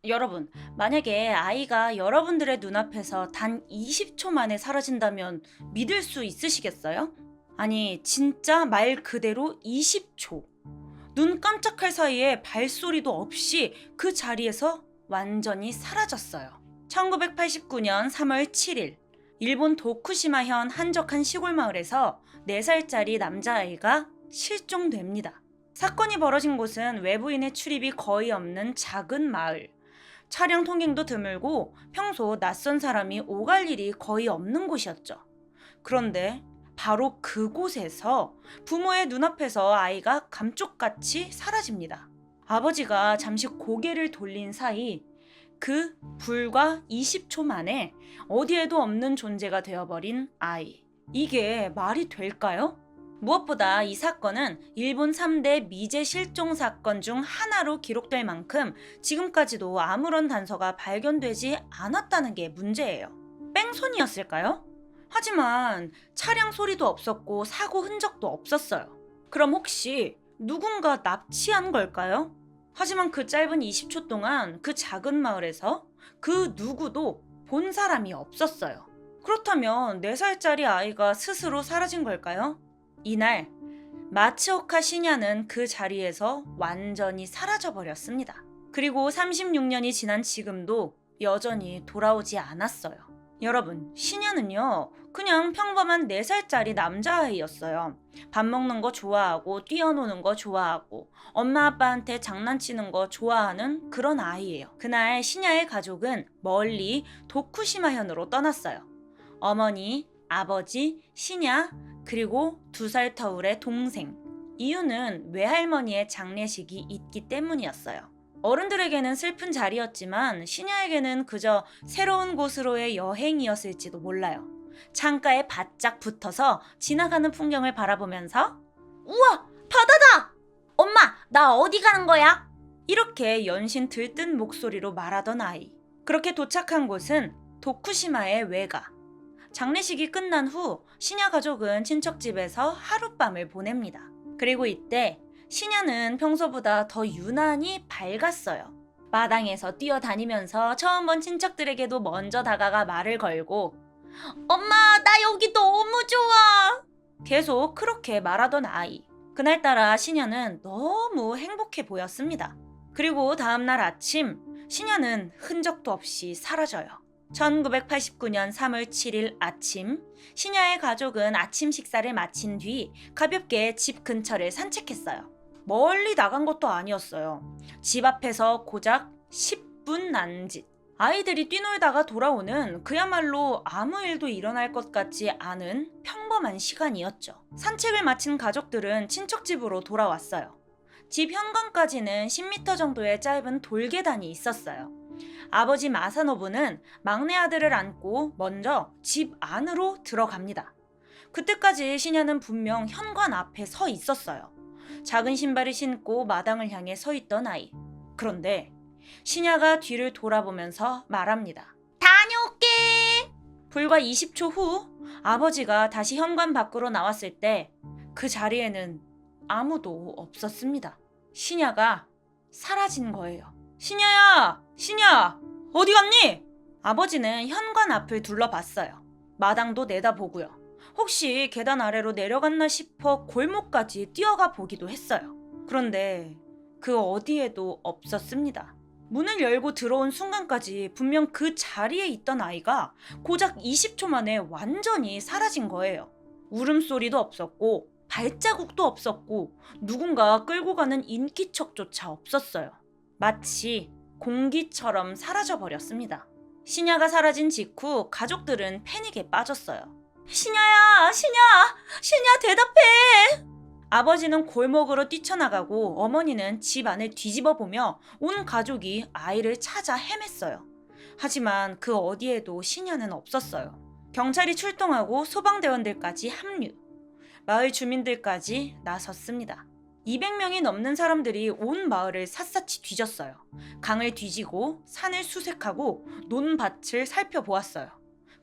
여러분, 만약에 아이가 여러분들의 눈앞에서 단 20초 만에 사라진다면 믿을 수 있으시겠어요? 아니, 진짜 말 그대로 20초. 눈 깜짝할 사이에 발소리도 없이 그 자리에서 완전히 사라졌어요. 1989년 3월 7일, 일본 도쿠시마현 한적한 시골 마을에서 4살짜리 남자아이가 실종됩니다. 사건이 벌어진 곳은 외부인의 출입이 거의 없는 작은 마을. 차량 통행도 드물고 평소 낯선 사람이 오갈 일이 거의 없는 곳이었죠. 그런데 바로 그곳에서 부모의 눈앞에서 아이가 감쪽같이 사라집니다. 아버지가 잠시 고개를 돌린 사이 그 불과 20초 만에 어디에도 없는 존재가 되어버린 아이. 이게 말이 될까요? 무엇보다 이 사건은 일본 3대 미제 실종 사건 중 하나로 기록될 만큼 지금까지도 아무런 단서가 발견되지 않았다는 게 문제예요. 뺑소니였을까요? 하지만 차량 소리도 없었고 사고 흔적도 없었어요. 그럼 혹시 누군가 납치한 걸까요? 하지만 그 짧은 20초 동안 그 작은 마을에서 그 누구도 본 사람이 없었어요. 그렇다면 4살짜리 아이가 스스로 사라진 걸까요? 이날 마츠오카 시냐는 그 자리에서 완전히 사라져버렸습니다. 그리고 36년이 지난 지금도 여전히 돌아오지 않았어요. 여러분, 시냐는요 그냥 평범한 4살짜리 남자아이였어요. 밥 먹는 거 좋아하고 뛰어노는 거 좋아하고 엄마 아빠한테 장난치는 거 좋아하는 그런 아이예요. 그날 시냐의 가족은 멀리 도쿠시마현으로 떠났어요. 어머니, 아버지, 시냐, 그리고 2살 터울의 동생. 이유는 외할머니의 장례식이 있기 때문이었어요. 어른들에게는 슬픈 자리였지만 시냐에게는 그저 새로운 곳으로의 여행이었을지도 몰라요. 창가에 바짝 붙어서 지나가는 풍경을 바라보면서 우와! 바다다! 엄마! 나 어디 가는 거야? 이렇게 연신 들뜬 목소리로 말하던 아이. 그렇게 도착한 곳은 도쿠시마의 외가. 장례식이 끝난 후 시냐 가족은 친척집에서 하룻밤을 보냅니다. 그리고 이때 시냐는 평소보다 더 유난히 밝았어요. 마당에서 뛰어다니면서 처음 본 친척들에게도 먼저 다가가 말을 걸고 엄마, 나 여기 너무 좋아! 계속 그렇게 말하던 아이. 그날따라 시냐는 너무 행복해 보였습니다. 그리고 다음날 아침, 시냐는 흔적도 없이 사라져요. 1989년 3월 7일 아침, 시냐의 가족은 아침 식사를 마친 뒤 가볍게 집 근처를 산책했어요. 멀리 나간 것도 아니었어요. 집 앞에서 고작 10분 남짓. 아이들이 뛰놀다가 돌아오는 그야말로 아무 일도 일어날 것 같지 않은 평범한 시간이었죠. 산책을 마친 가족들은 친척집으로 돌아왔어요. 집 현관까지는 10m 정도의 짧은 돌계단이 있었어요. 아버지 마사노부는 막내 아들을 안고 먼저 집 안으로 들어갑니다. 그때까지 시냐는 분명 현관 앞에 서 있었어요. 작은 신발을 신고 마당을 향해 서 있던 아이. 그런데 시냐가 뒤를 돌아보면서 말합니다. 다녀올게! 불과 20초 후 아버지가 다시 현관 밖으로 나왔을 때 그 자리에는 아무도 없었습니다. 시냐가 사라진 거예요. 시냐야! 시냐! 어디 갔니? 아버지는 현관 앞을 둘러봤어요. 마당도 내다보고요. 혹시 계단 아래로 내려갔나 싶어 골목까지 뛰어가 보기도 했어요. 그런데 그 어디에도 없었습니다. 문을 열고 들어온 순간까지 분명 그 자리에 있던 아이가 고작 20초 만에 완전히 사라진 거예요. 울음소리도 없었고 발자국도 없었고 누군가 끌고 가는 인기척조차 없었어요. 마치 공기처럼 사라져버렸습니다. 시냐가 사라진 직후 가족들은 패닉에 빠졌어요. 시냐야! 시냐 대답해! 아버지는 골목으로 뛰쳐나가고 어머니는 집 안을 뒤집어보며 온 가족이 아이를 찾아 헤맸어요. 하지만 그 어디에도 시냐는 없었어요. 경찰이 출동하고 소방대원들까지 합류. 마을 주민들까지 나섰습니다. 200명이 넘는 사람들이 온 마을을 샅샅이 뒤졌어요. 강을 뒤지고 산을 수색하고 논밭을 살펴보았어요.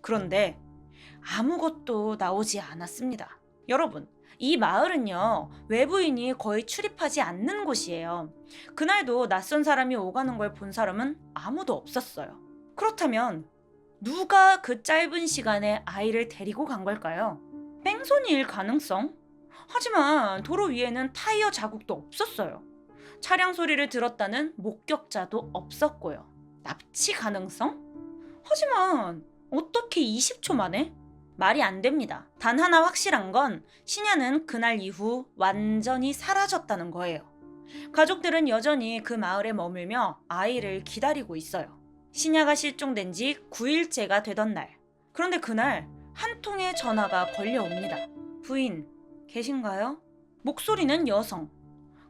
그런데 아무것도 나오지 않았습니다. 여러분, 이 마을은요, 외부인이 거의 출입하지 않는 곳이에요. 그날도 낯선 사람이 오가는 걸 본 사람은 아무도 없었어요. 그렇다면 누가 그 짧은 시간에 아이를 데리고 간 걸까요? 뺑소니일 가능성? 하지만 도로 위에는 타이어 자국도 없었어요. 차량 소리를 들었다는 목격자도 없었고요. 납치 가능성? 하지만 어떻게 20초 만에? 말이 안 됩니다. 단 하나 확실한 건 신야는 그날 이후 완전히 사라졌다는 거예요. 가족들은 여전히 그 마을에 머물며 아이를 기다리고 있어요. 신야가 실종된 지 9일째가 되던 날. 그런데 그날 한 통의 전화가 걸려옵니다. 부인, 계신가요? 목소리는 여성.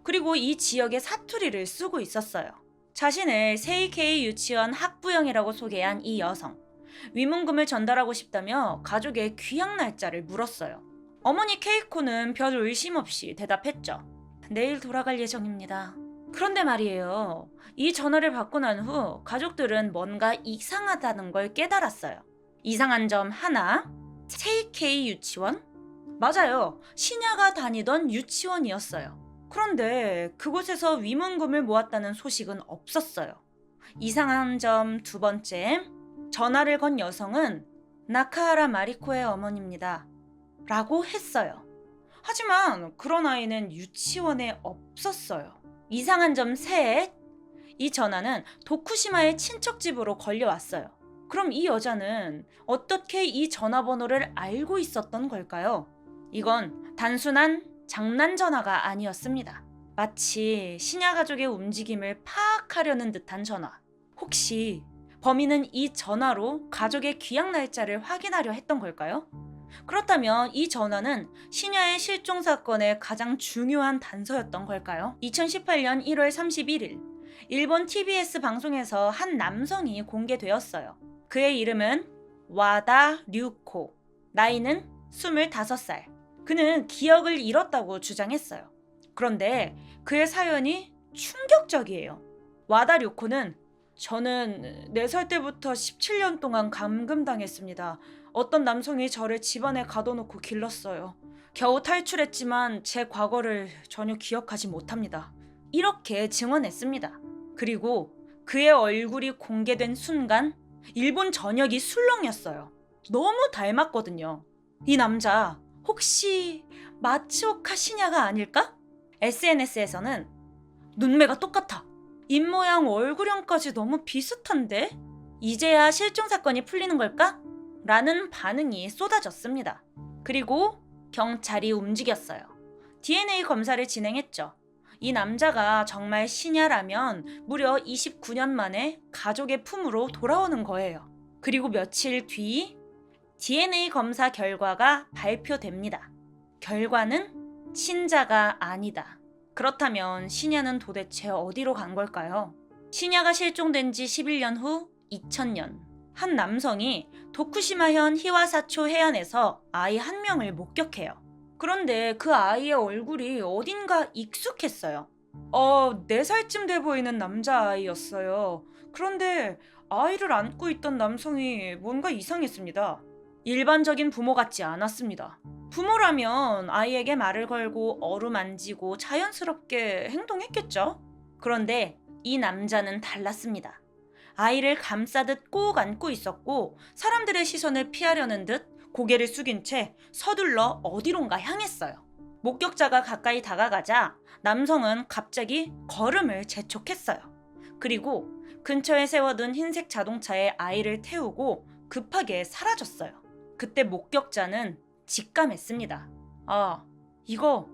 그리고 이 지역의 사투리를 쓰고 있었어요. 자신을 세이케이 유치원 학부형이라고 소개한 이 여성. 위문금을 전달하고 싶다며 가족의 귀향 날짜를 물었어요. 어머니 케이코는 별 의심 없이 대답했죠. 내일 돌아갈 예정입니다. 그런데 말이에요. 이 전화를 받고 난 후 가족들은 뭔가 이상하다는 걸 깨달았어요. 이상한 점 하나, 세이케이 유치원? 맞아요. 신야가 다니던 유치원이었어요. 그런데 그곳에서 위문금을 모았다는 소식은 없었어요. 이상한 점 두 번째, 전화를 건 여성은 나카하라 마리코의 어머니입니다. 라고 했어요. 하지만 그런 아이는 유치원에 없었어요. 이상한 점 셋, 이 전화는 도쿠시마의 친척 집으로 걸려왔어요. 그럼 이 여자는 어떻게 이 전화번호를 알고 있었던 걸까요? 이건 단순한 장난 전화가 아니었습니다. 마치 신야 가족의 움직임을 파악하려는 듯한 전화. 혹시 범인은 이 전화로 가족의 귀향 날짜를 확인하려 했던 걸까요? 그렇다면 이 전화는 신야의 실종 사건의 가장 중요한 단서였던 걸까요? 2018년 1월 31일 일본 TBS 방송에서 한 남성이 공개되었어요. 그의 이름은 와다 류코. 나이는 25살. 그는 기억을 잃었다고 주장했어요. 그런데 그의 사연이 충격적이에요. 와다 류코는 저는 4살 때부터 17년 동안 감금당했습니다. 어떤 남성이 저를 집안에 가둬놓고 길렀어요. 겨우 탈출했지만 제 과거를 전혀 기억하지 못합니다. 이렇게 증언했습니다. 그리고 그의 얼굴이 공개된 순간 일본 전역이 술렁였어요. 너무 닮았거든요. 이 남자 혹시 마츠오카 시냐가 아닐까? SNS에서는 눈매가 똑같아. 입모양 얼굴형까지 너무 비슷한데? 이제야 실종 사건이 풀리는 걸까? 라는 반응이 쏟아졌습니다. 그리고 경찰이 움직였어요. DNA 검사를 진행했죠. 이 남자가 정말 시냐라면 무려 29년 만에 가족의 품으로 돌아오는 거예요. 그리고 며칠 뒤 DNA 검사 결과가 발표됩니다. 결과는 신자가 아니다. 그렇다면 시냐는 도대체 어디로 간 걸까요? 시냐가 실종된 지 11년 후 2000년 한 남성이 도쿠시마현 히와사초 해안에서 아이 한 명을 목격해요. 그런데 그 아이의 얼굴이 어딘가 익숙했어요. 4살쯤 돼 보이는 남자아이였어요. 그런데 아이를 안고 있던 남성이 뭔가 이상했습니다. 일반적인 부모 같지 않았습니다. 부모라면 아이에게 말을 걸고 어루만지고 자연스럽게 행동했겠죠? 그런데 이 남자는 달랐습니다. 아이를 감싸듯 꼭 안고 있었고 사람들의 시선을 피하려는 듯 고개를 숙인 채 서둘러 어디론가 향했어요. 목격자가 가까이 다가가자 남성은 갑자기 걸음을 재촉했어요. 그리고 근처에 세워둔 흰색 자동차에 아이를 태우고 급하게 사라졌어요. 그때 목격자는 직감했습니다. 이거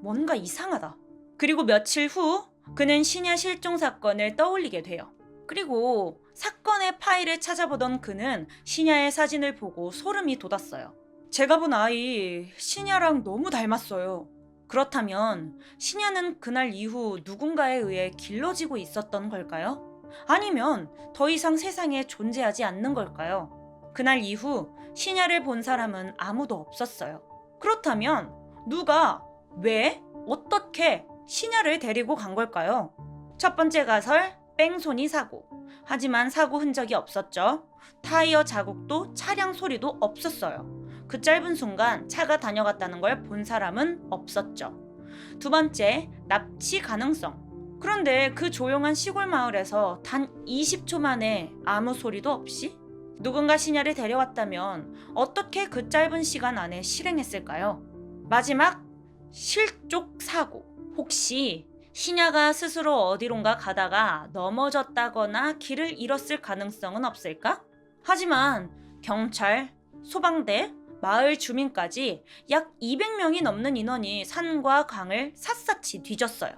뭔가 이상하다. 그리고 며칠 후 그는 시냐 실종 사건을 떠올리게 돼요. 그리고 사건의 파일을 찾아보던 그는 시냐의 사진을 보고 소름이 돋았어요. 제가 본 아이 시냐랑 너무 닮았어요. 그렇다면 시냐는 그날 이후 누군가에 의해 길러지고 있었던 걸까요? 아니면 더 이상 세상에 존재하지 않는 걸까요? 그날 이후 시냐를 본 사람은 아무도 없었어요. 그렇다면 누가, 왜, 어떻게 시냐를 데리고 간 걸까요? 첫 번째 가설, 뺑소니 사고. 하지만 사고 흔적이 없었죠. 타이어 자국도 차량 소리도 없었어요. 그 짧은 순간 차가 다녀갔다는 걸 본 사람은 없었죠. 두 번째, 납치 가능성. 그런데 그 조용한 시골 마을에서 단 20초 만에 아무 소리도 없이 누군가 신야를 데려왔다면 어떻게 그 짧은 시간 안에 실행했을까요? 마지막, 실족 사고. 혹시 신야가 스스로 어디론가 가다가 넘어졌다거나 길을 잃었을 가능성은 없을까? 하지만 경찰, 소방대, 마을 주민까지 약 200명이 넘는 인원이 산과 강을 샅샅이 뒤졌어요.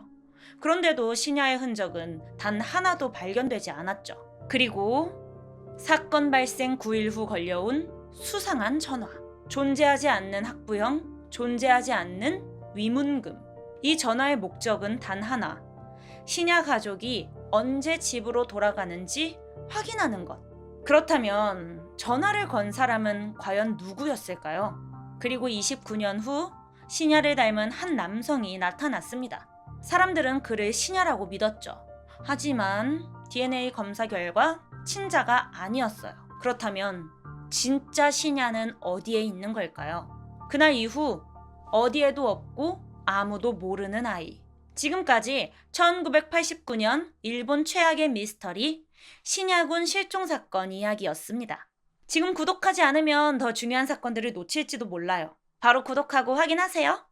그런데도 신야의 흔적은 단 하나도 발견되지 않았죠. 그리고 사건 발생 9일 후 걸려온 수상한 전화. 존재하지 않는 학부형, 존재하지 않는 위문금. 이 전화의 목적은 단 하나. 신야 가족이 언제 집으로 돌아가는지 확인하는 것. 그렇다면 전화를 건 사람은 과연 누구였을까요? 그리고 29년 후 신야를 닮은 한 남성이 나타났습니다. 사람들은 그를 신야라고 믿었죠. 하지만 DNA 검사 결과 친자가 아니었어요. 그렇다면 진짜 신야는 어디에 있는 걸까요? 그날 이후 어디에도 없고 아무도 모르는 아이. 지금까지 1989년 일본 최악의 미스터리 신야군 실종 사건 이야기였습니다. 지금 구독하지 않으면 더 중요한 사건들을 놓칠지도 몰라요. 바로 구독하고 확인하세요.